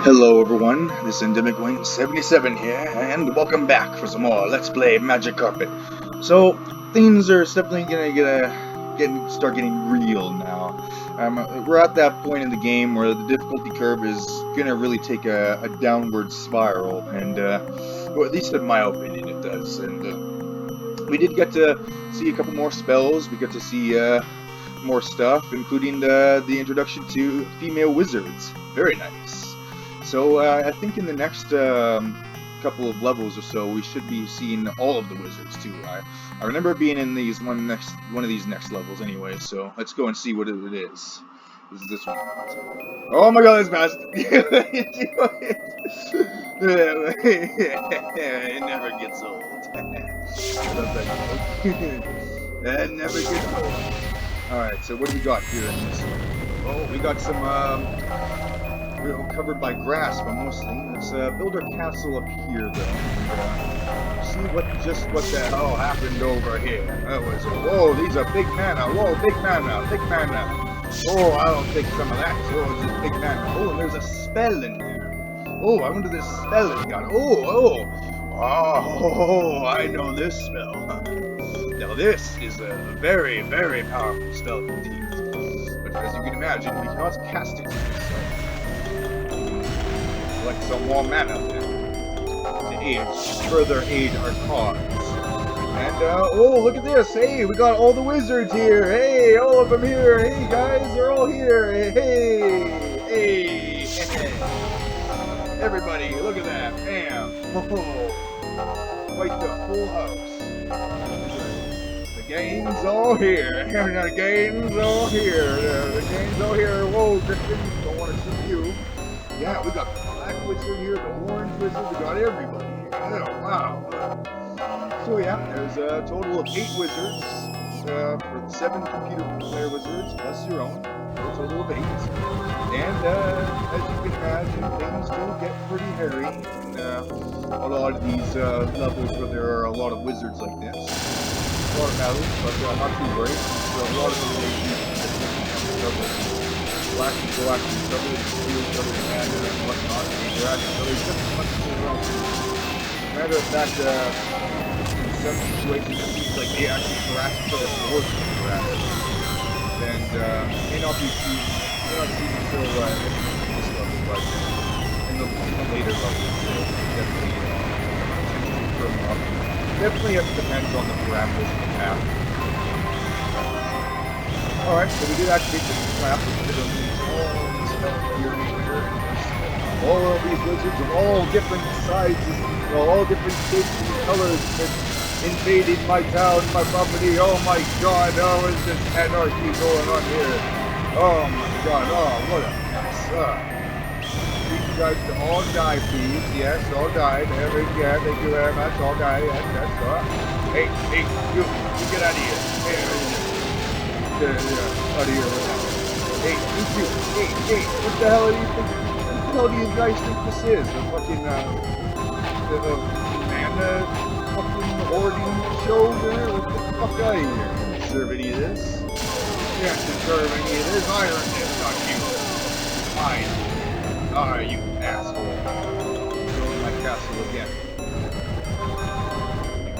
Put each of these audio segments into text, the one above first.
Hello everyone, this is Endemic Wing 77 here, and welcome back for some more Let's Play Magic Carpet. So, things are definitely gonna start getting real now. We're at that point in the game where the difficulty curve is gonna really take a downward spiral, and well, at least in my opinion it does. And we did get to see a couple more spells, we got to see more stuff, including the introduction to female wizards. Very nice. So I think in the next couple of levels or so, we should be seeing all of the wizards too. I remember being in one of these next levels anyway. So let's go and see what it is. This is this one. Oh my God, it's fast! It never gets old. That never gets old. All right, so what do we got here in this one? Oh, we got some. We're covered by grass, but mostly. Let's build our castle up here, though. See what the hell happened over here. That was, whoa, these are big mana. Whoa, big mana, big mana. Oh, I'll take some of that. Oh, it's a big mana. Oh, and there's a spell in there. Oh, I wonder this spell has got. Oh, I know this spell. Now this is a very, very powerful spell indeed. But as you can imagine, we cannot cast it. Collect some more mana to further aid our cause. And, oh, look at this! Hey, we got all the wizards here! Hey, all of them here! Hey, guys, they're all here! Hey! Hey! Everybody, look at that! Bam! Oh, quite the full house. The gang's all here! The gang's all here! The gang's all here! Whoa, Griffin, don't want to shoot you. Yeah, we got the black wizard here, the orange wizard, we got everybody here. Oh, wow. So yeah, there's a total of 8 wizards, for 7 computer player wizards, plus your own, a total of 8. And, as you can imagine, things do get pretty hairy in a lot of these levels where there are a lot of wizards like this. A lot of battles, but not too worried. So a lot of them black people actually struggle to steal each other's mana and whatnot, and interact with others just as much as they want to. Matter of fact, in some situations it seems like they actually harass each other more than they harass. And may not be seen until this level, but in the later levels definitely firm up. Definitely depends on the parameters of the map. Alright, so we did activate the trap, which did unleash all of these wizards of all different sizes, all different shapes and colors that invaded my town, my property. Oh my God, oh, is this anarchy going on here? Oh my God, oh, what a mess. You guys to all die, please. Yes, all die. Yeah, thank you very much. All die, yes, that's all. Hey, you get out of here. Hey, out of here. Hey, you two. Hey, what the hell are you thinking? What the hell do you guys think this is? A fucking, mana fucking hoarding show there? What the fuck out of here? You deserve any of this? You don't deserve any of this. I earned this, not you. Fine. Ah, you asshole. Go in my castle again.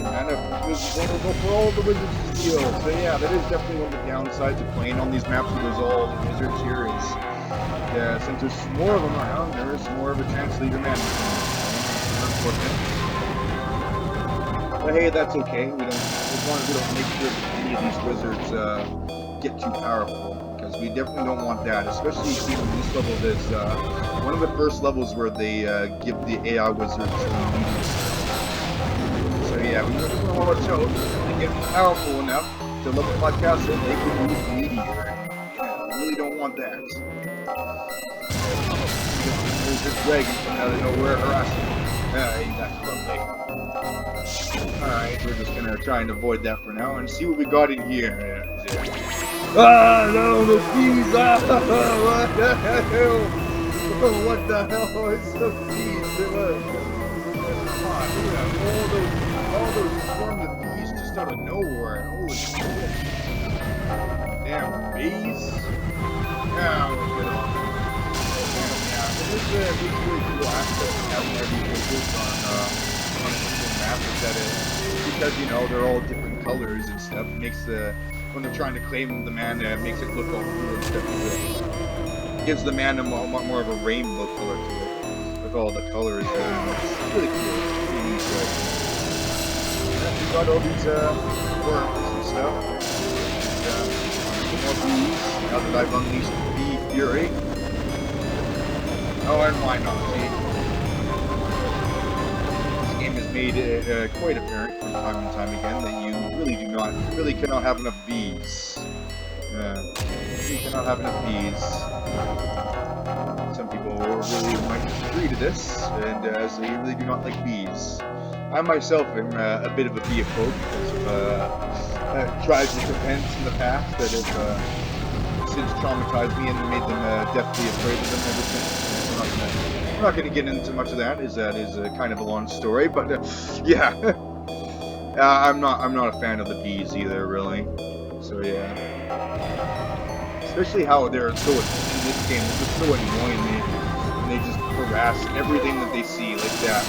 And it was vulnerable for all the wizards to steal. So yeah, that is definitely one of the downsides of playing on these maps where there's all the wizards here is, since there's more of them around, there's more of a chance to leave your mana. Unfortunate. But hey, that's okay. As long as we don't make sure that any of these wizards get too powerful, because we definitely don't want that, especially seeing this level is one of the first levels where they give the AI wizards immunity. So yeah, we really want to watch out. They get powerful enough to level my castle, they can use meteor. Yeah, we really don't want that. There's this dragon coming out of nowhere harassing. That's lovely. Alright, we're just gonna try and avoid that for now and see what we got in here. Ah, no, the bees! Ah, what the hell? What the hell is the bees? Come on, look at all those swarms of bees just out of nowhere. Holy shit. Damn bees. Now we'll get on. Yeah, is a really cool aspect of having all these logos on a single map is that because, you know, they're all different colors and stuff, it makes when they're trying to claim the mana, it makes it look all cool and stuff. It gives the mana a lot more of a rainbow color to it, with all the colors there. It's really cool. Really neat, right? We got all these worms and stuff. And, more bees, now that I've unleashed Bee Fury. Oh, and why not, see? This game has made it quite apparent from time and time again that you really cannot have enough bees. You cannot have enough bees. Some people really might disagree to this, and so they really do not like bees. I myself am a bit of a bee phobe because of tragic events in the past that have since traumatized me and made them deathly afraid of them ever since. I'm not going to get into much of that. That is kind of a long story, but yeah, I'm not a fan of the bees either, really. So yeah, especially how they're in this game. They're just so annoying. They just harass everything that they see like that.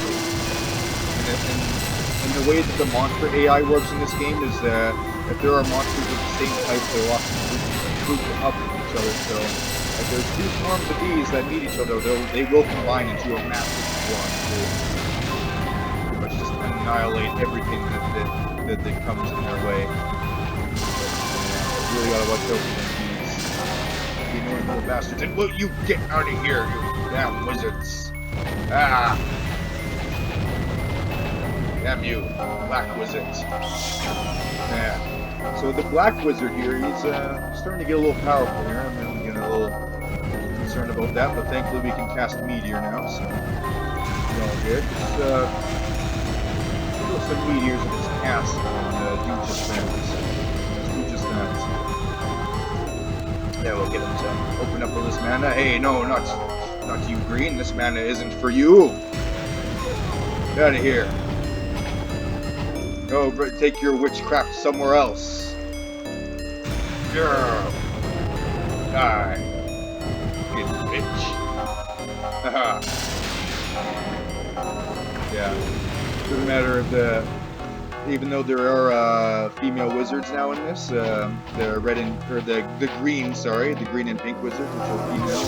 And the way that the monster AI works in this game is that if there are monsters of the same type, they're often grouped up with each other. So if there's two swarms of bees that meet each other, they will combine into a massive swarm to pretty much just annihilate everything that comes in their way. But, really gotta watch out for them bees. You annoying little bastards. And will you get out of here, you damn wizards! Ah! Damn you, black wizards. Yeah. So the black wizard here, he's starting to get a little powerful here. I'm getting a little concerned about that, but thankfully we can cast Meteor now, so we're all good. Let's do some meteors in this castle and do just that. Let's do just that. Yeah, we'll get him to open up all this mana. Hey, no, not you, Green. This mana isn't for you. Get out of here. Go take your witchcraft somewhere else. Girl. Die. You bitch. Haha. Yeah. Doesn't matter if even though there are female wizards now in this, the green and pink wizards, which are female,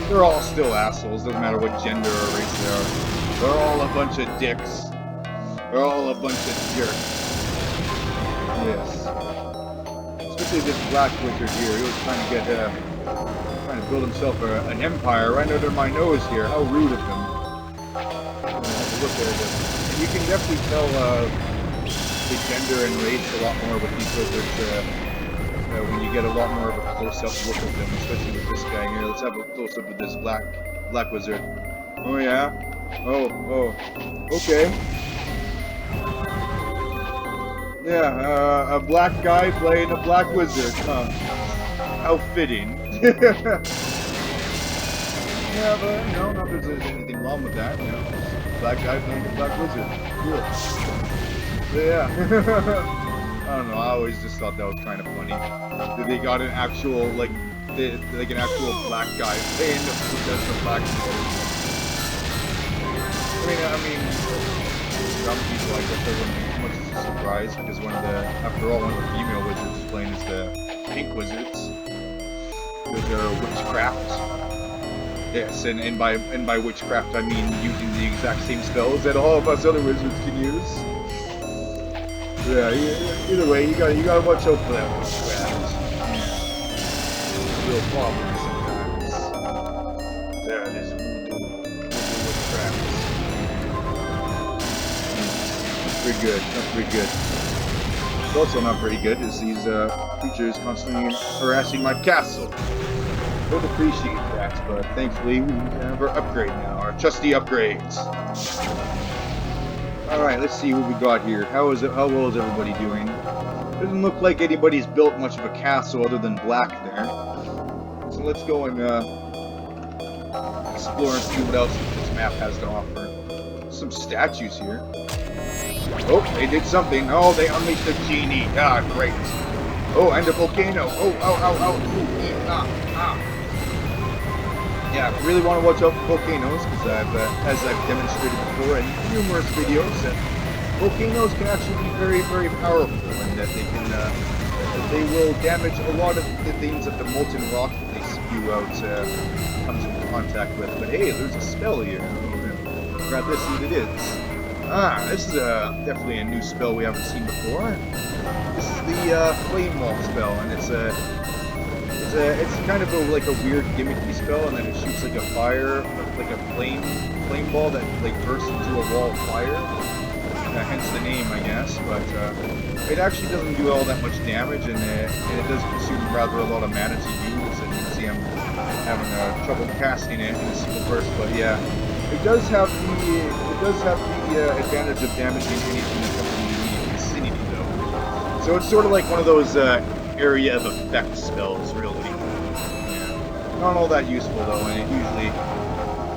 they're all still assholes. Doesn't matter what gender or race they are. They're all a bunch of dicks. They're all a bunch of jerks. Yes. Especially this black wizard here. He was trying to build himself an empire right under my nose here. How rude of him. Look at him. And you can definitely tell the gender and race a lot more with these wizards when you get a lot more of a close-up look of them, especially with this guy here. Let's have a close-up of this black wizard. Oh yeah? Oh, okay. Yeah, a black guy playing a black wizard, huh? How fitting. Yeah, but, you know, not that there's anything wrong with that, you know. Black guy playing a black wizard. Cool. So, yeah. I don't know, I always just thought that was kind of funny. That they got an actual, like an actual black guy playing the black wizard. I mean, some people, I guess, they wouldn't be too much of a surprise because after all, one of the female wizards is playing as the pink wizards with their witchcraft. Yes, and by witchcraft I mean using the exact same spells that all of us other wizards can use. Yeah, either way, you gotta watch out for that witchcraft. It's a real problem sometimes. There it is, voodoo witchcraft. Pretty good. That's pretty good. What's also not pretty good is these creatures constantly harassing my castle. Don't appreciate that, but thankfully we have our upgrade now, our trusty upgrades. Alright, let's see what we got here. How well is everybody doing? Doesn't look like anybody's built much of a castle other than black there. So let's go and explore and see what else this map has to offer. Some statues here. Oh, they did something. Oh, they unleashed a genie. Ah, great. Oh, and a volcano. Oh, ow, ow, ow. Ooh, ah, ah. Yeah, really want to watch out for volcanoes because as I've demonstrated before in numerous videos, that volcanoes can actually be very, very powerful, and that they can, that they will damage a lot of the things that the molten rock that they spew out comes into contact with. But hey, there's a spell here. Grab this, see what it is. Ah, this is definitely a new spell we haven't seen before. This is the flame wall spell, and it's kind of like a weird gimmicky spell, and then it shoots like a fire, like a flame ball that like bursts into a wall of fire. Hence the name, I guess. But it actually doesn't do all that much damage, and it does consume rather a lot of mana to use. And you can see I'm having trouble casting it in a single burst, but yeah, it does have the advantage of damaging anything that's in the immediate vicinity, though. So it's sort of like one of those area of effect spells, really. Yeah. Not all that useful though, and it usually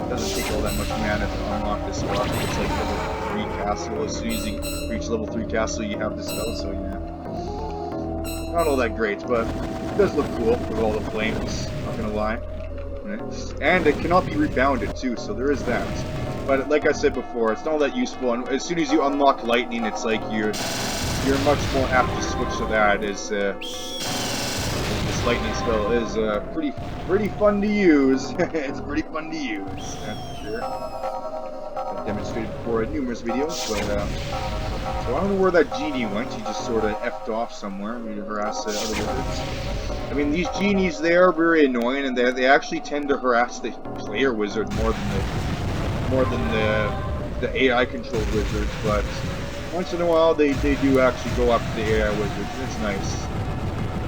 doesn't take all that much mana to unlock this spell. I think it's like level 3 castle. As soon as you reach level 3 castle, you have this spell, so yeah. Not all that great, but it does look cool with all the flames, not gonna lie. And it cannot be rebounded too, so there is that. But like I said before, it's not all that useful, and as soon as you unlock lightning, it's like you're much more apt to switch to that, as this lightning spell is pretty fun to use. It's pretty fun to use, that's for sure. I've demonstrated before in numerous videos, but so I don't know where that genie went. He just sort of effed off somewhere, maybe to harass other wizards. I mean, these genies, they are very annoying, and they actually tend to harass the player wizard more than the AI controlled wizards, but once in a while they do actually go after the AI wizards, and it's nice.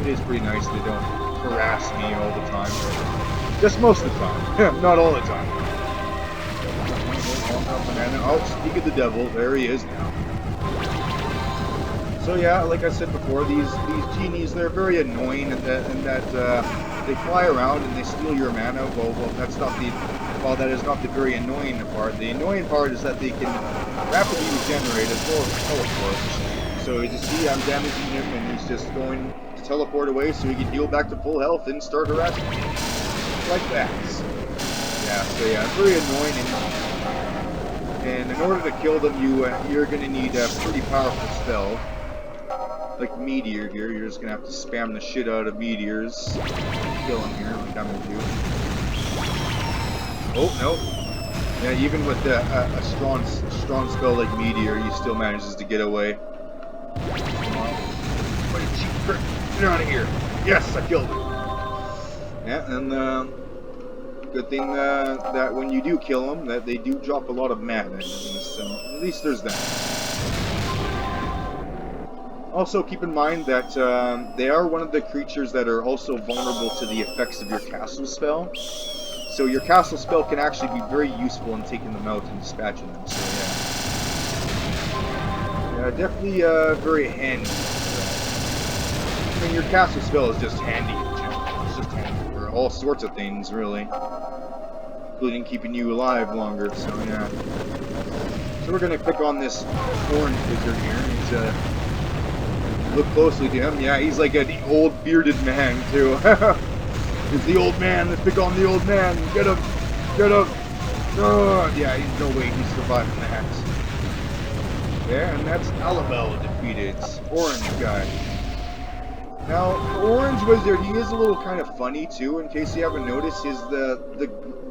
It is pretty nice they don't harass me all the time. Just most of the time. Not all the time. Oh, speak of the devil, there he is now. So yeah, like I said before, these genies, they're very annoying in that they fly around and they steal your mana. Well, that is not the very annoying part. The annoying part is that they can rapidly regenerate as well as teleport. So as you see, I'm damaging him, and he's just going to teleport away so he can heal back to full health and start harassing me. Like that. Yeah, so yeah, very annoying. And in order to kill them, you're going to need a pretty powerful spell. Like Meteor here, you're just going to have to spam the shit out of Meteors. Kill him here, like I'm going to do. Oh, no. Yeah, even with a strong spell like Meteor, he still manages to get away. Come on. What a cheap prick. Get out of here. Yes, I killed him. Yeah, and good thing that when you do kill them, that they do drop a lot of mana. So at least there's that. Also, keep in mind that they are one of the creatures that are also vulnerable to the effects of your castle spell. So your castle spell can actually be very useful in taking them out and dispatching them. So yeah, definitely very handy. I mean, your castle spell is just handy in general. It's just handy for all sorts of things, really, including keeping you alive longer. So yeah. So we're gonna click on this orange wizard here. He's look closely to him. Yeah, he's like an old bearded man too. It's the old man. Let's pick on the old man. Get him! Get him! Oh, yeah, he's no way he's surviving that. Yeah, and that's Alabel defeated. Orange guy. Now, the orange wizard, he is a little kind of funny too. In case you haven't noticed, is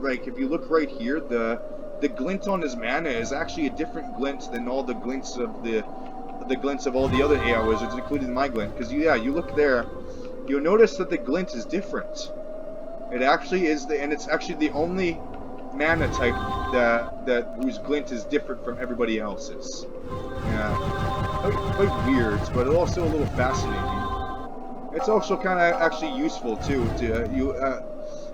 like if you look right here, the glint on his mana is actually a different glint than all the glints of the glints of all the other AI wizards, including my glint. Because yeah, you look there, you'll notice that the glint is different. It actually is and it's actually the only mana type that whose glint is different from everybody else's. Yeah, quite weird, but also a little fascinating. It's also kind of actually useful too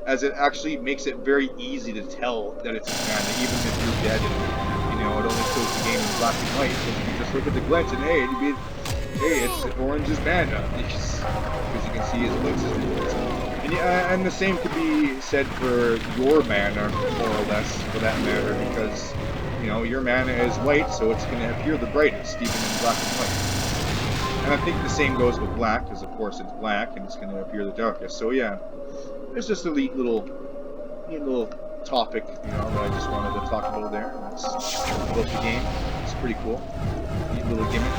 as it actually makes it very easy to tell that it's a mana, even if you're dead. And, it only shows the game in black and white, because you can just look at the glint and hey, it's orange's mana, because you can see his glints is different. And the same could be said for your mana, more or less, for that matter, because your mana is white, so it's going to appear the brightest, even in black and white. And I think the same goes with black, because of course it's black, and it's going to appear the darkest. So yeah, it's just a neat little neat little topic, you know, that I just wanted to talk about there. That's about the game. It's pretty cool. Neat little gimmick.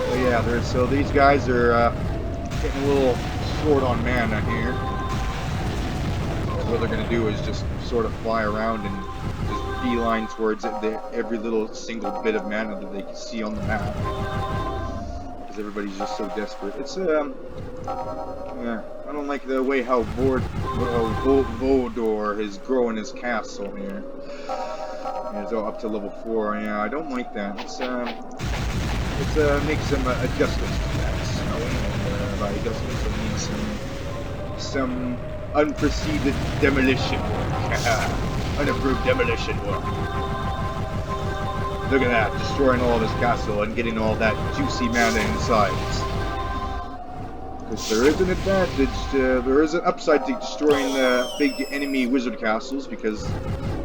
But yeah, so these guys are getting a little short on mana here. What they're gonna do is just sort of fly around and just beeline towards every little single bit of mana that they can see on the map, because everybody's just so desperate. It's yeah, I don't like the way how Vodor is growing his castle here. And it's all up to level 4. Yeah, I don't like that. It's makes some adjustments to that. You know, and, by adjustments, I mean some unproceeded demolition work. Unapproved demolition work. Look at that, destroying all this castle and getting all that juicy mana inside. Because there is an advantage, there is an upside to destroying big enemy wizard castles, because,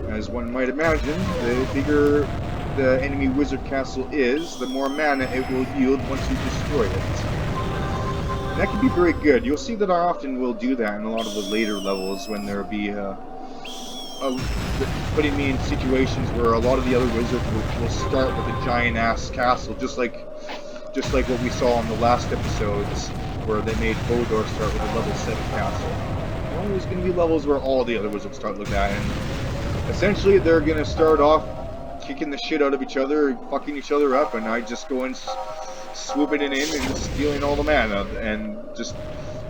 as one might imagine, the bigger the enemy wizard castle is, the more mana it will yield once you destroy it. And that can be very good. You'll see that I often will do that in a lot of the later levels, when there will be putting me in situations where a lot of the other wizards will start with a giant-ass castle, just like what we saw in the last episodes, where they made Bodor start with a level 7 castle. Well, there's going to be levels where all the other wizards start like that, and essentially they're going to start off kicking the shit out of each other, fucking each other up, and I just go and swooping it in and stealing all the mana, and just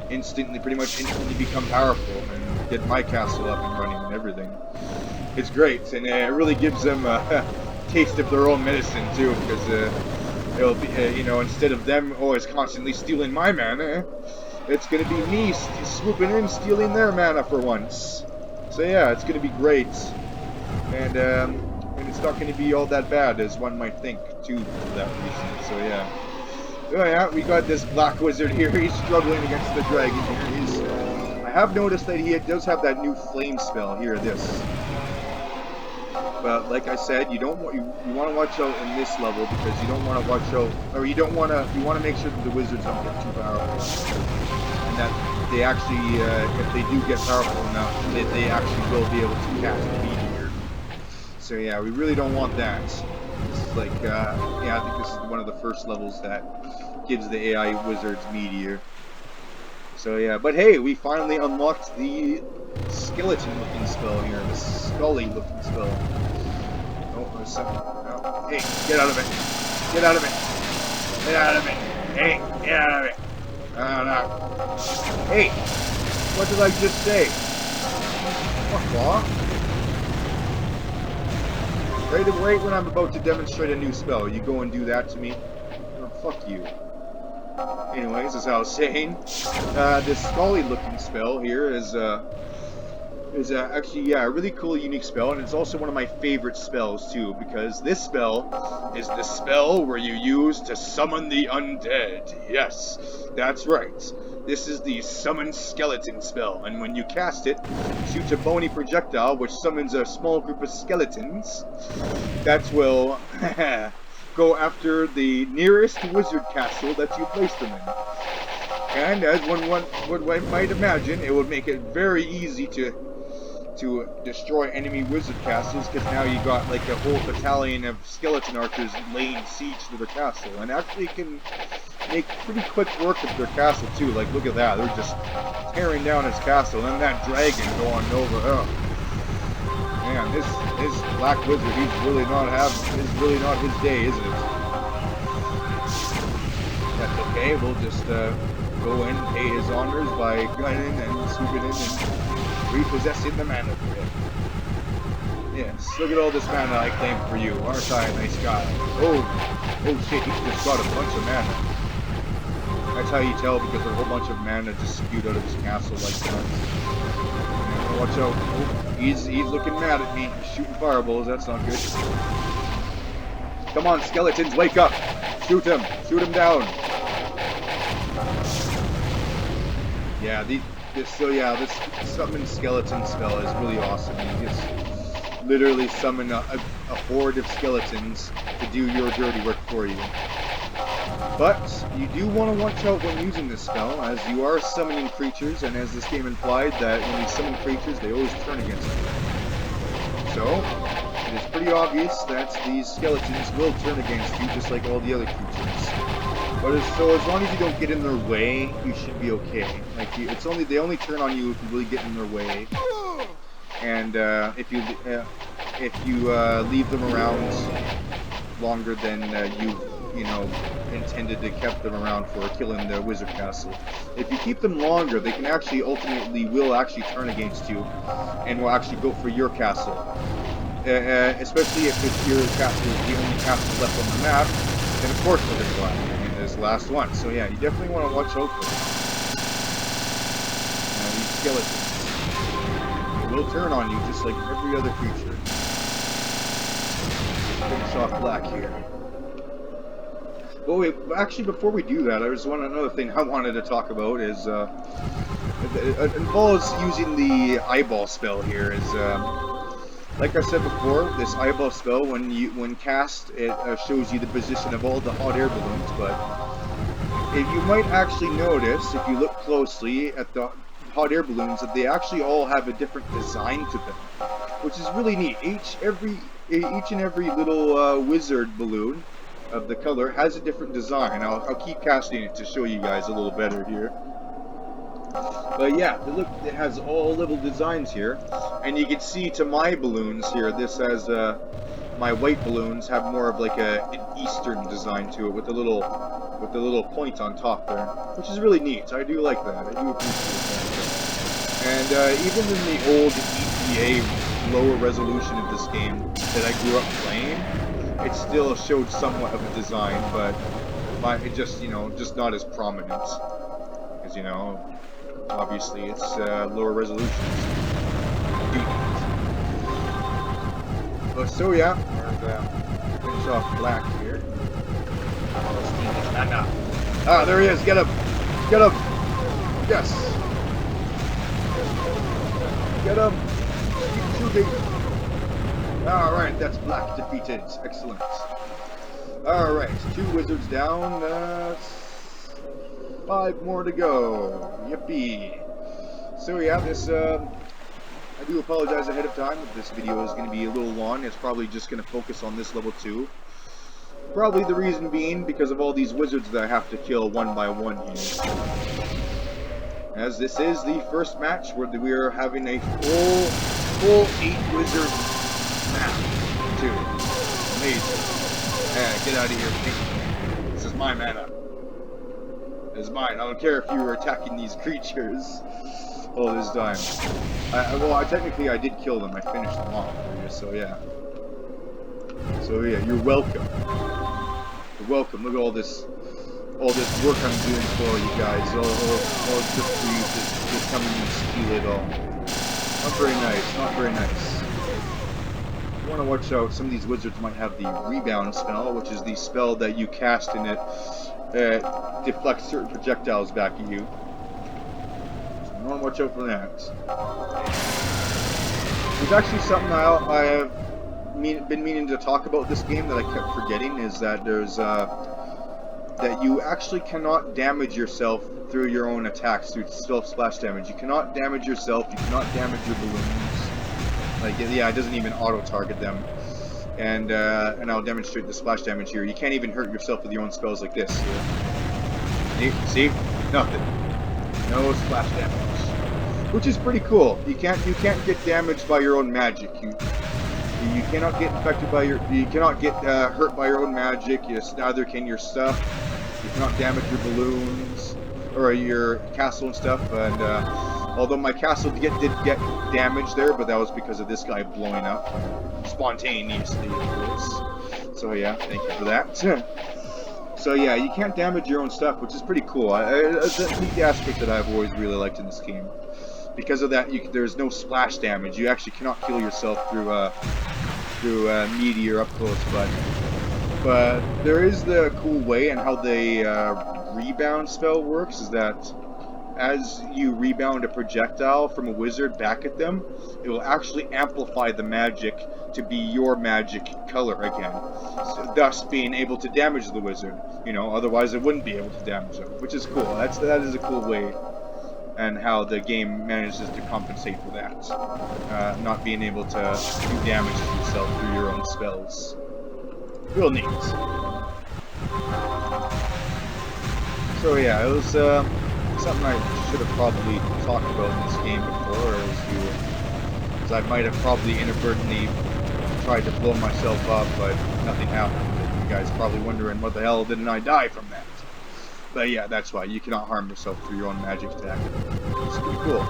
pretty much instantly become powerful and get my castle up and running and everything. It's great, and it really gives them a taste of their own medicine too, because it'll be, you know, instead of them always constantly stealing my mana, it's going to be me swooping in, stealing their mana for once. So yeah, it's going to be great, and it's not going to be all that bad as one might think too, for that reason. So yeah. Oh yeah, we got this black wizard here. He's struggling against the dragon here. I have noticed that he does have that new flame spell here. This, but like I said, you want to watch out in this level, because you don't want to watch out, or you want to make sure that the wizards don't get too powerful, and that they actually, if they do get powerful enough, that they actually will be able to cast a meteor. So yeah, we really don't want that. This is like, yeah, I think this is one of the first levels that gives the AI wizards meteor. So yeah, but hey, we finally unlocked the skeleton-looking spell here, the scully-looking spell. Oh, there's something. Oh, hey, get out of it! Get out of it! Get out of it! Hey, get out of it! Oh, no. Hey, what did I just say? Fuck off! Right when I'm about to demonstrate a new spell, you go and do that to me? Oh, fuck you. Anyways, as I was saying, this Scully-looking spell here is actually, yeah, a really cool, unique spell, and it's also one of my favorite spells, too, because this spell is the spell where you use to summon the undead. Yes, that's right. This is the Summon Skeleton spell, and when you cast it, shoot a bony projectile which summons a small group of skeletons that will go after the nearest wizard castle that you place them in. And as one might imagine, it would make it very easy to destroy enemy wizard castles, because now you got like a whole battalion of skeleton archers laying siege to the castle, and actually can make pretty quick work of their castle too. Like, look at that, they're just tearing down his castle, and that dragon going over. Oh man, this black wizard, he's really not his day, is it? That's okay, we'll just go in and pay his honors by gunning and swooping in and repossessing the mana for him. Yes, look at all this mana I claimed for you. Aren't I a nice guy? Oh shit, he just got a bunch of mana. That's how you tell, because a whole bunch of mana just spewed out of his castle like that. Yeah, watch out. Oh, he's looking mad at me. He's shooting fireballs, that's not good. Come on, skeletons, wake up! Shoot him! Shoot him down! Yeah, this summon skeleton spell is really awesome. You just literally summon a horde of skeletons to do your dirty work for you. But you do want to watch out when using this spell, as you are summoning creatures, and as this game implied, that when you summon creatures, they always turn against you. So, it is pretty obvious that these skeletons will turn against you, just like all the other creatures. But as long as you don't get in their way, you should be okay. Like they only turn on you if you really get in their way, and if you leave them around longer than you know intended to keep them around for killing the wizard castle. If you keep them longer, they can actually will actually turn against you, and will actually go for your castle. Especially if your castle is the only castle left on the map, then of course they're going to go after you. This last one. So yeah, you definitely want to watch out for these skeletons. They will turn on you just like every other creature. Finish off black here. Oh wait, actually before we do that, another thing I wanted to talk about is it involves using the eyeball spell here. Like I said before, this eyeball spell, when cast, it shows you the position of all the hot air balloons, but if you might actually notice, if you look closely at the hot air balloons, that they actually all have a different design to them, which is really neat. Each and every little wizard balloon of the color has a different design. I'll keep casting it to show you guys a little better here. But yeah, look, it has all little designs here, and you can see to my balloons here, this has my white balloons have more of like an eastern design to it with the little point on top there, which is really neat. I do like that. I do appreciate that. And even in the old EPA lower resolution of this game that I grew up playing, it still showed somewhat of a design, but it just just not as prominent, because obviously it's lower resolution. But so yeah, we're finish off black here. Ah, there he is. Get him! Get him! Yes! Get him! Keep shooting! Alright, that's black defeated. Excellent. Alright, 2 wizards down. 5 more to go. Yippee! So yeah, this I do apologize ahead of time if this video is going to be a little long. It's probably just going to focus on this level 2. Probably the reason being because of all these wizards that I have to kill one by one here. As this is the first match where we are having a full 8 wizard map too. Amazing. Yeah, get out of here, Pink. This is my mana. It's mine. I don't care if you were attacking these creatures all this time. Well, technically I did kill them. I finished them off for you, so yeah. So yeah, you're welcome. You're welcome. Look at all this work I'm doing for you guys. All just for you to just come and steal it all. Not very nice. Not very nice. You want to watch out. Some of these wizards might have the rebound spell, which is the spell that you cast and it deflects certain projectiles back at you. So you want to watch out for that. There's actually something I have been meaning to talk about this game that I kept forgetting, is that that you actually cannot damage yourself through your own attacks, through self-splash damage. You cannot damage yourself, you cannot damage your balloons. Like, yeah, it doesn't even auto-target them. And I'll demonstrate the splash damage here. You can't even hurt yourself with your own spells like this. See? Nothing. No splash damage. Which is pretty cool. You can't get damaged by your own magic. You cannot get infected by you cannot get hurt by your own magic. Neither can your stuff. You cannot damage your balloons or your castle and stuff. And although my castle did get damaged there, but that was because of this guy blowing up spontaneously, of course. So yeah, thank you for that. So yeah, you can't damage your own stuff, which is pretty cool. It's a neat aspect that I've always really liked in this game. Because of that, there's no splash damage. You actually cannot kill yourself through meteor up close, but there is the cool way, and how the rebound spell works is that as you rebound a projectile from a wizard back at them, it will actually amplify the magic to be your magic color again, so thus being able to damage the wizard. You know, otherwise it wouldn't be able to damage them, which is cool. That is a cool way, and how the game manages to compensate for that, not being able to do damage to yourself through your own spells. Real neat. So yeah, it was something I should have probably talked about in this game before, as I might have probably inadvertently tried to blow myself up, but nothing happened. You guys probably wondering, what the hell didn't I die from that? But yeah, that's why. You cannot harm yourself through your own magic attack. It's pretty cool.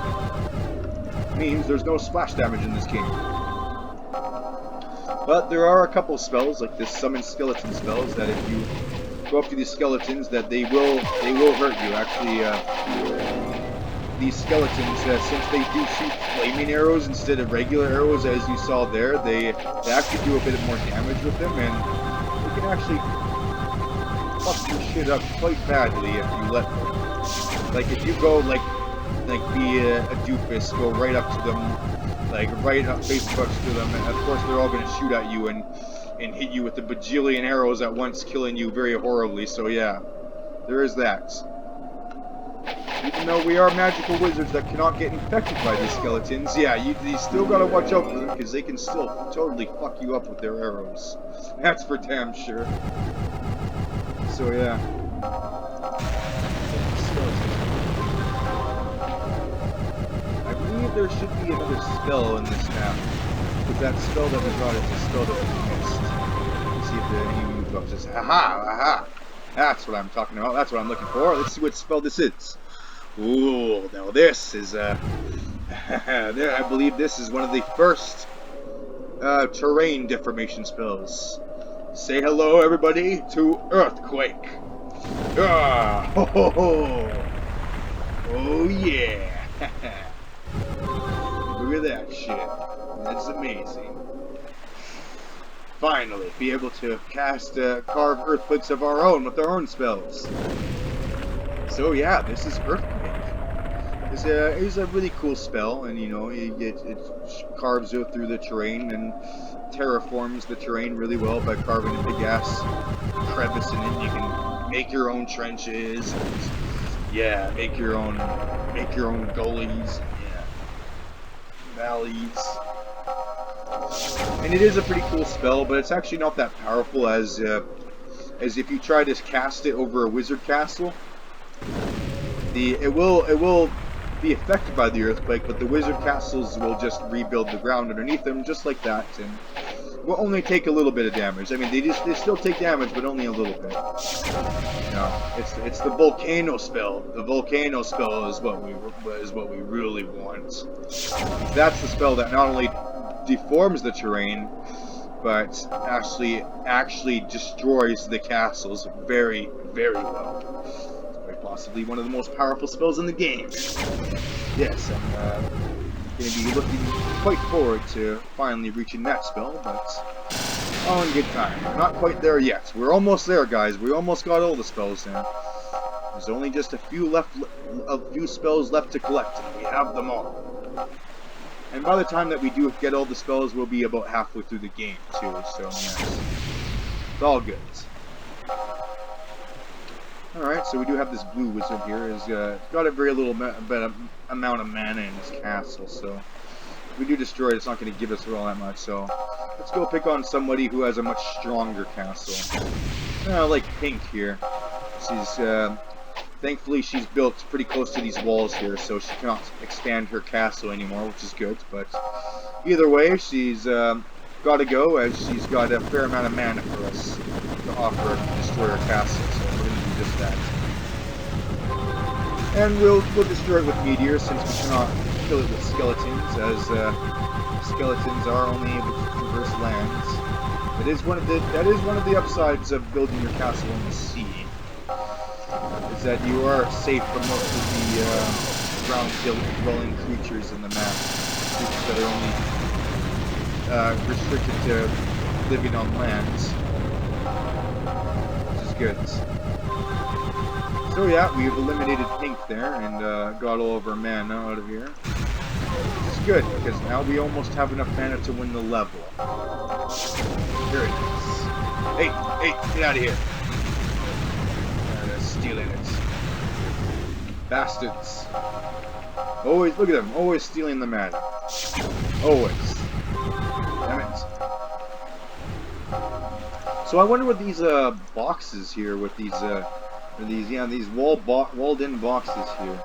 It means there's no splash damage in this game. But there are a couple spells, like this summon skeleton spells, that if you go up to these skeletons, that they will hurt you. Actually, these skeletons, since they do shoot flaming arrows instead of regular arrows, as you saw there, they actually do a bit more damage with them, and they can actually fuck your shit up quite badly if you let them. Like if you go like be a doofus, go right up to them, like right up Facebook to them, and of course they're all gonna shoot at you and hit you with the bajillion arrows at once, killing you very horribly. So yeah, there is that. Even though we are magical wizards that cannot get infected by these skeletons, yeah, you still gotta watch out for them, because they can still totally fuck you up with their arrows. That's for damn sure. So yeah. I believe there should be another spell in this map, because that spell that we got is a spell that we missed. Let's see if there are any new bugs. Just aha, aha! That's what I'm talking about. That's what I'm looking for. Let's see what spell this is. Ooh, now this is I believe this is one of the first terrain deformation spells. Say hello, everybody, to Earthquake. Ah, ho, ho, ho. Oh yeah! Look at that shit. That's amazing. Finally, be able to cast, carve earthquakes of our own with our own spells. So yeah, this is Earthquake. It's a really cool spell, and you know, it carves out through the terrain and terraforms the terrain really well by carving a big ass crevice in it. You can make your own trenches, and yeah, make your own gullies, yeah, valleys. And it is a pretty cool spell, but it's actually not that powerful as if you try to cast it over a wizard castle. It will be affected by the earthquake, but the wizard castles will just rebuild the ground underneath them, just like that, and will only take a little bit of damage. I mean, they still take damage, but only a little bit. No, it's the volcano spell. The volcano spell is what we really want. That's the spell that not only deforms the terrain, but actually destroys the castles very, very well. Quite possibly one of the most powerful spells in the game. Yes, I'm going to be looking quite forward to finally reaching that spell, but all in good time. We're not quite there yet. We're almost there, guys. We almost got all the spells now. There's only just a few spells left to collect, and we have them all. And by the time that we do get all the spells, we'll be about halfway through the game, too, so yes. It's all good. Alright, so we do have this blue wizard here. He's got a very little amount of mana in his castle, so if we do destroy it, it's not going to give us all that much, so let's go pick on somebody who has a much stronger castle. Like Pink here. She's, thankfully she's built pretty close to these walls here, so she cannot expand her castle anymore, which is good, but either way, she's got to go, as she's got a fair amount of mana for us to offer to destroy her castle, so we're going to do just that. And we'll destroy it with meteors, since we cannot kill it with skeletons, as skeletons are only able to traverse lands. That is one of the upsides of building your castle in the sea, is that you are safe from most of the ground-dwelling creatures in the map, creatures that are only restricted to living on lands, which is good. So yeah, we've eliminated Pink there and got all of our mana out of here. Which is good, because now we almost have enough mana to win the level. Here it is. Hey, get out of here. They're stealing it. Bastards. Always, look at them, always stealing the mana. Always. Damn it. So I wonder what these boxes here, with these these walled-in boxes here.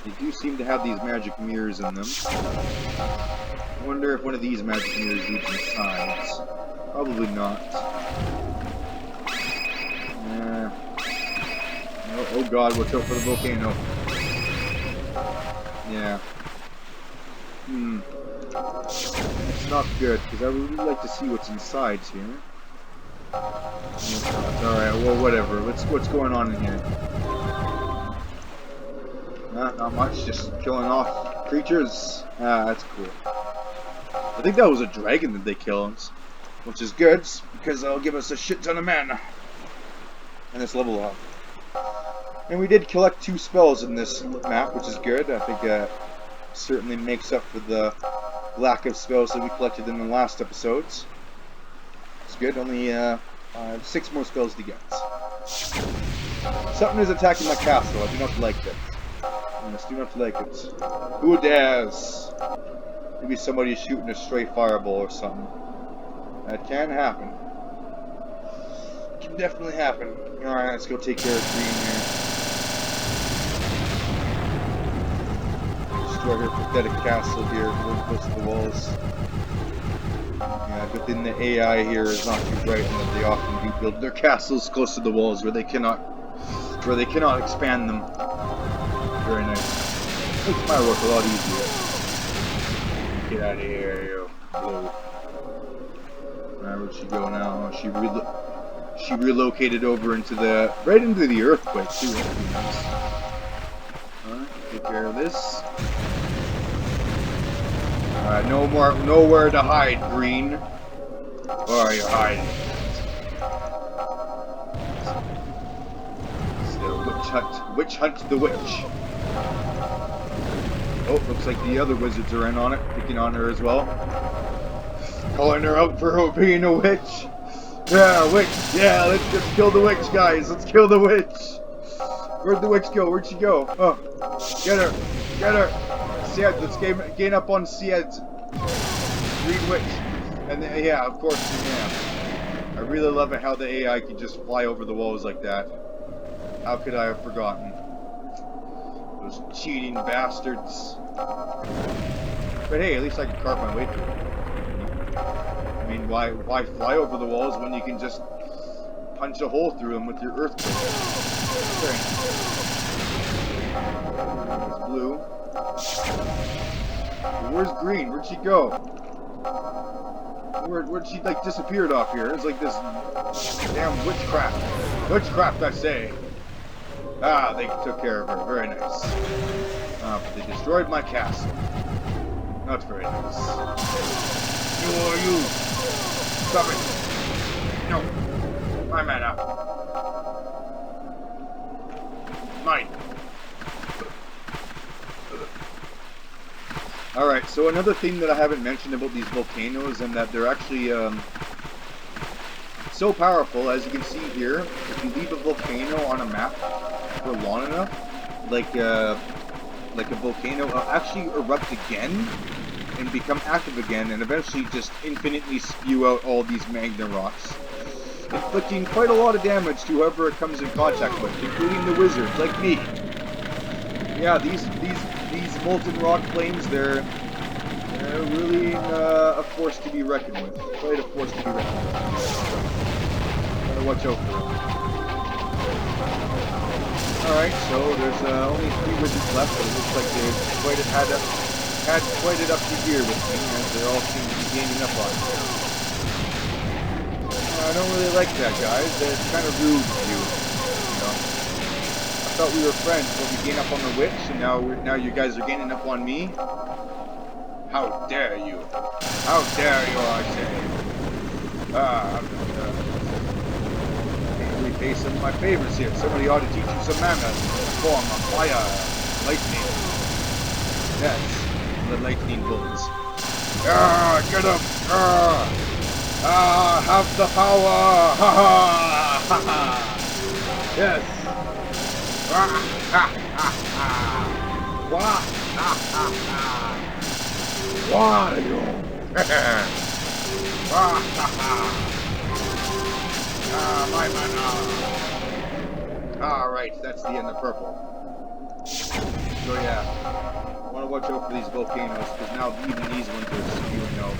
They do seem to have these magic mirrors in them. I wonder if one of these magic mirrors leads inside. Probably not. Oh god, watch out for the volcano. Yeah. It's not good, because I would really like to see what's inside here. Alright, well, whatever. What's going on in here? Not much, just killing off creatures. Ah, that's cool. I think that was a dragon that they killed, which is good, because that'll give us a shit ton of mana. And this level up. And we did collect 2 spells in this map, which is good. I think that certainly makes up for the lack of spells that we collected in the last episodes. It's good, only 6 more spells to get. Something is attacking my castle. I do not like it. I do not like it. Who dares? Maybe somebody's shooting a stray fireball or something. That can happen. Can definitely happen. Alright, let's go take care of Green here. Destroy her pathetic castle here, really close to the walls. Yeah, good thing the AI here is not too bright, and that they often do build their castles close to the walls where they cannot expand them. Very nice. Makes my work a lot easier. Get out of here, you blue. Alright, where'd she go now? She relocated over into the earthquake too. That'd be nice. Alright, take care of this. Alright, nowhere to hide, Green. Where are you hiding? So, witch hunt the witch. Oh, looks like the other wizards are in on it, picking on her as well. Calling her out for her being a witch. Yeah, witch. Yeah, let's just kill the witch, guys. Let's kill the witch. Where'd the witch go? Where'd she go? Oh, get her. Get her. Sied, let's gain up on Sied. Green witch. And then, yeah, of course, yeah. I really love it how the AI can just fly over the walls like that. How could I have forgotten? Those cheating bastards. But hey, at least I can carve my way through it. I mean, why fly over the walls when you can just punch a hole through them with your earthquake? There's blue. Where's Green? Where'd she go? Where'd she, like, disappeared off here? It's like this damn witchcraft. Witchcraft, I say. Ah, they took care of her. Very nice. But they destroyed my castle. Not very nice. Who are you? Stop it. No. My mana. Mine. Alright, so another thing that I haven't mentioned about these volcanoes, and that they're actually so powerful, as you can see here, if you leave a volcano on a map for long enough, like a volcano will actually erupt again and become active again, and eventually just infinitely spew out all these magma rocks, inflicting quite a lot of damage to whoever it comes in contact with, including the wizards, like me. Yeah, these molten rock flames, they're really a force to be reckoned with. Quite a force to be reckoned with. Gotta watch out for them. Alright, so there's only 3 wizards left, but it looks like they've had quite it up to here with me, as they all seem to be gaining up on me. I don't really like that, guys. It's kind of rude of you. I thought we were friends, but we gain up on the witch, and now you guys are gaining up on me? How dare you? How dare you, I say? Hey, some of my favorites here. Somebody ought to teach you some manners. Form of fire, lightning. Yes, the lightning bolts. Ah, get him! Have the power! Ha ha! Ha ha! Yes! Ah, ha ha ha! Wah! Ha ha ha! Wario! Ah, ha ha! My mana! Alright, that's the end of purple. So yeah, I want to watch out for these volcanoes, because now even these ones are spewing out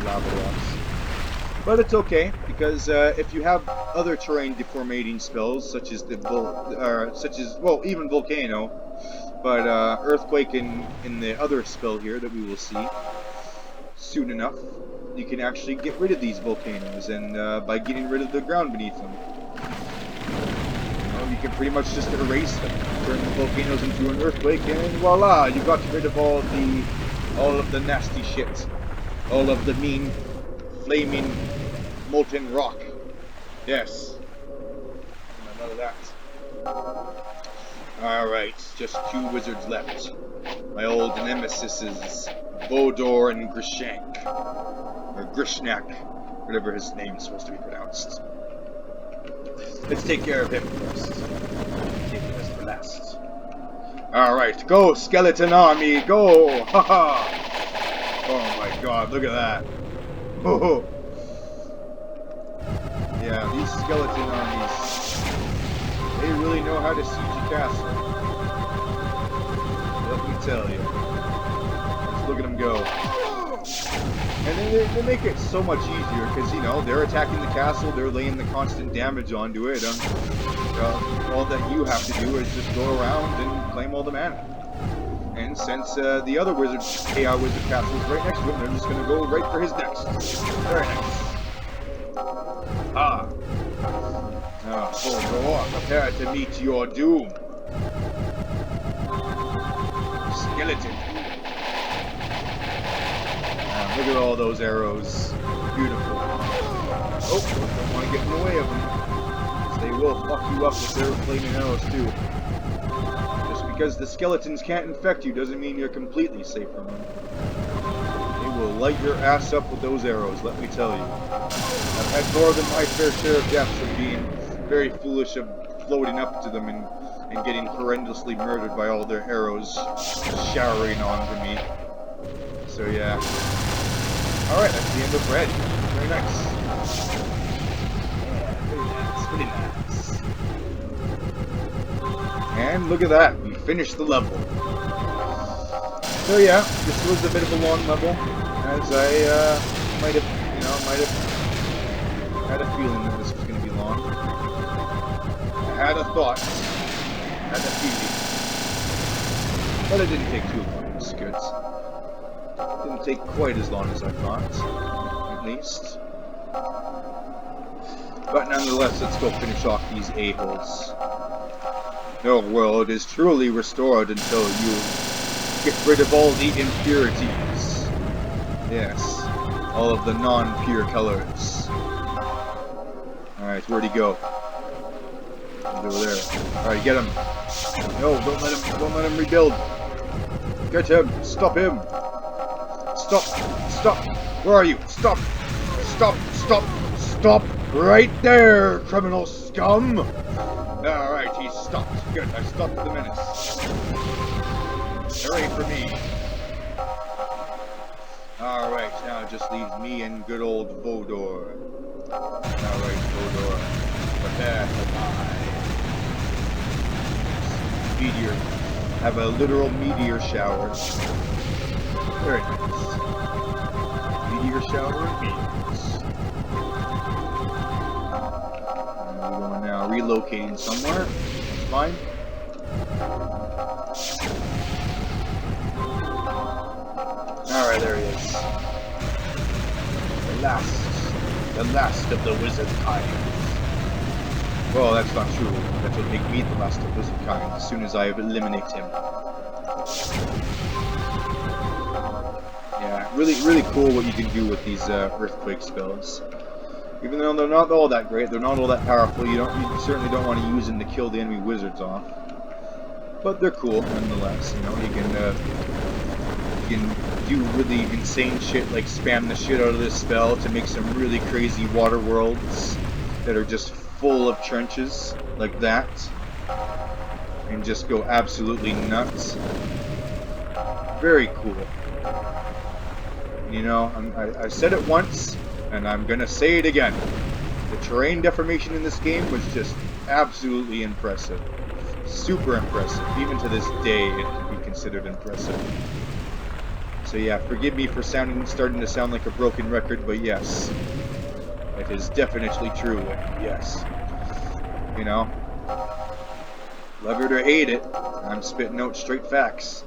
lava rocks. But it's okay, because if you have other terrain deformating spells, such as even volcano, but earthquake in the other spell here that we will see soon enough, you can actually get rid of these volcanoes, and by getting rid of the ground beneath them, you can pretty much just erase them, turn the volcanoes into an earthquake, and voila, you got rid of all of the nasty shit, all of the mean, flaming, molten rock. Yes, none of that. Alright, just 2 wizards left. My old nemesises, Bodor and Grishank. Or Grishnak, whatever his name is supposed to be pronounced. Let's take care of him first. Take the rest for last. Alright, go, skeleton army, go! Haha! Oh my god, look at that. Oh. Yeah, these skeleton armies, they really know how to siege a castle. Let me tell you. Just look at them go. And then they make it so much easier, because, you know, they're attacking the castle, they're laying the constant damage onto it, all that you have to do is just go around and claim all the mana. And since the other AI wizard castle is right next to him, they're just going to go right for his next. Very nice. Ah. Go on, prepare to meet your doom. Skeleton. Look at all those arrows. Beautiful. Oh, don't want to get in the way of them. They will fuck you up with their flaming arrows too. Just because the skeletons can't infect you doesn't mean you're completely safe from them. They will light your ass up with those arrows, let me tell you. I've had more than my fair share of deaths of being very foolish of floating up to them and getting horrendously murdered by all their arrows showering onto me. So yeah. Alright, that's the end of red. Very nice. Yeah, very nice, very nice. And look at that, we finished the level. So yeah, this was a bit of a long level, as I might have had a feeling that this was going to be long. I had a thought, had a feeling, but it didn't take too long. It was good. Didn't take quite as long as I thought, at least. But nonetheless, let's go finish off these a-holes. No world is truly restored until you get rid of all the impurities. Yes, all of the non-pure colors. Alright, where'd he go? He's over there. Alright, get him. No, don't let him rebuild. Get him! Stop him! Stop! Stop! Where are you? Stop! Stop! Stop! Stop! Right there, criminal scum! Alright, he's stopped. Good, I stopped the menace. Hooray for me. Alright, now it just leaves me and good old Vodor. Alright, Vodor. Prepare to die. Meteor. Have a literal meteor shower. Very nice. Meteor shower and meteors. We're going now, relocating somewhere. That's fine. Alright, there he is. The last of the wizard kind. Well, that's not true. That would make me the last of the wizard kind as soon as I eliminate him. Yeah, really cool what you can do with these earthquake spells. Even though they're not all that great, they're not all that powerful. You certainly don't want to use them to kill the enemy wizards off. But they're cool nonetheless. You know, you can do really insane shit like spam the shit out of this spell to make some really crazy water worlds that are just full of trenches like that, and just go absolutely nuts. Very cool. You know, I said it once, and I'm gonna say it again. The terrain deformation in this game was just absolutely impressive. Super impressive. Even to this day, it can be considered impressive. So yeah, forgive me for starting to sound like a broken record, but yes, it is definitely true. And yes, you know, love it or hate it, I'm spitting out straight facts.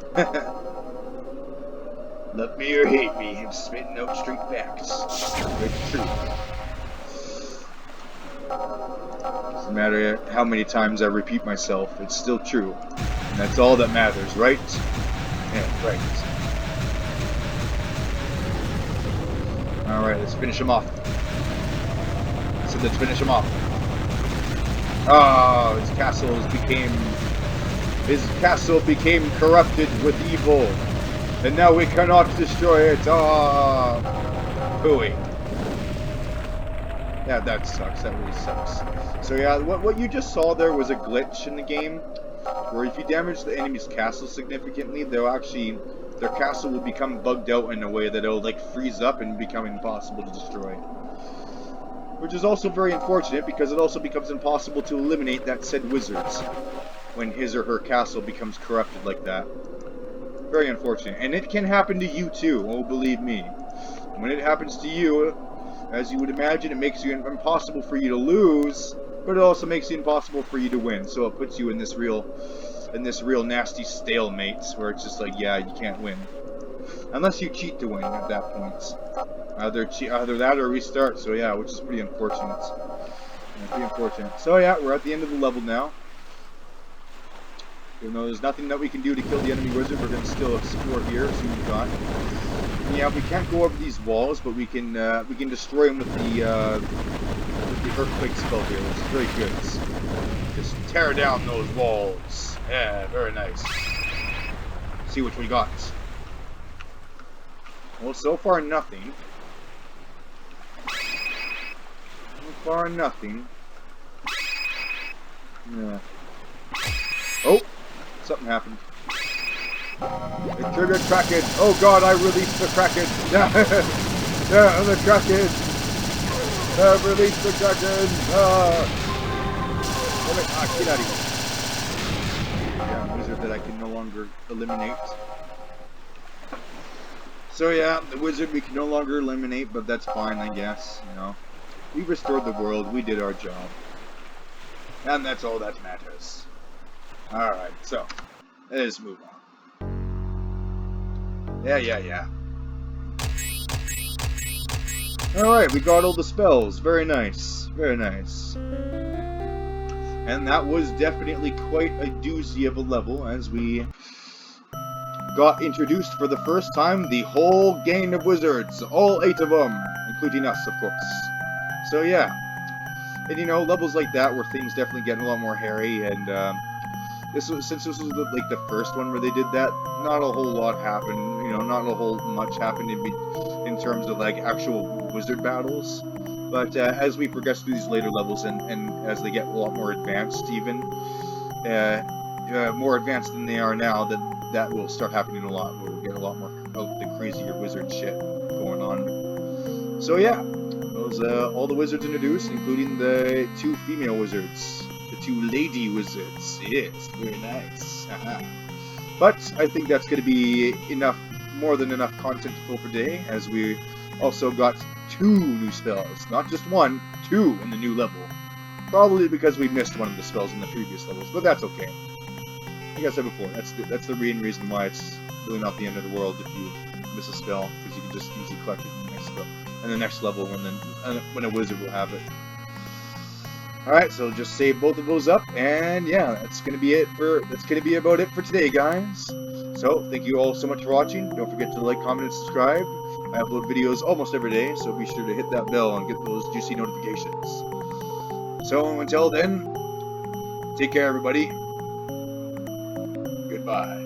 Love me or hate me, I'm spitting out straight facts. It's true. Doesn't matter how many times I repeat myself, it's still true. And that's all that matters, right? Yeah, right. Alright, let's finish him off. So let's finish him off. Oh, his castle became corrupted with evil. And now we cannot destroy it. Ah, hooey. Yeah, that sucks. That really sucks. So yeah, what you just saw there was a glitch in the game, where if you damage the enemy's castle significantly, their castle will become bugged out in a way that it'll like freeze up and become impossible to destroy. Which is also very unfortunate, because it also becomes impossible to eliminate that said wizards when his or her castle becomes corrupted like that. Very unfortunate. And it can happen to you too, oh believe me. When it happens to you, as you would imagine, it makes it impossible for you to lose, but it also makes it impossible for you to win. So it puts you in this real nasty stalemate where it's just like, yeah, you can't win. Unless you cheat to win at that point. Either that or restart. So yeah, which is pretty unfortunate. Yeah, pretty unfortunate. So yeah, we're at the end of the level now. Even though there's nothing that we can do to kill the enemy wizard, we're going to still explore here, see what we got. Yeah, we can't go over these walls, but we can destroy them with the earthquake spell here, which is very good. Just tear down those walls. Yeah, very nice. See what we got. Well, so far nothing. So far nothing. Yeah. Oh, something happened. It triggered Kraken. Oh god, I released the Kraken. Yeah, the Kraken. I've released the Kraken. Get out of here. Yeah, wizard that I can no longer eliminate. So yeah, the wizard we can no longer eliminate, but that's fine, I guess. You know, we restored the world. We did our job, and that's all that matters. All right, so let's move on. Yeah. Alright, we got all the spells. Very nice. Very nice. And that was definitely quite a doozy of a level, as we got introduced for the first time the whole gang of wizards. All 8 of them, including us, of course. So yeah. And you know, levels like that where things definitely get a lot more hairy, and since this was like the first one where they did that, not a whole lot happened. You know, not a whole much happened in terms of like actual wizard battles. But as we progress through these later levels, and as they get a lot more advanced, even more advanced than they are now, that will start happening a lot. We'll get a lot more of the crazier wizard shit going on. So yeah, those all the wizards introduced, including the 2 female wizards. The 2 lady wizards. Yes, very nice. But I think that's going to be enough, more than enough content to fill for today, as we also got 2 new spells. Not just 1, 2 in the new level. Probably because we missed one of the spells in the previous levels, but that's okay. Like I said before, that's the main reason why it's really not the end of the world if you miss a spell, because you can just easily collect it in the next spell, in the next level when a wizard will have it. Alright, so just save both of those up, and yeah, that's gonna be about it for today, guys. So, thank you all so much for watching. Don't forget to like, comment, and subscribe. I upload videos almost every day, so be sure to hit that bell and get those juicy notifications. So until then, take care, everybody. Goodbye.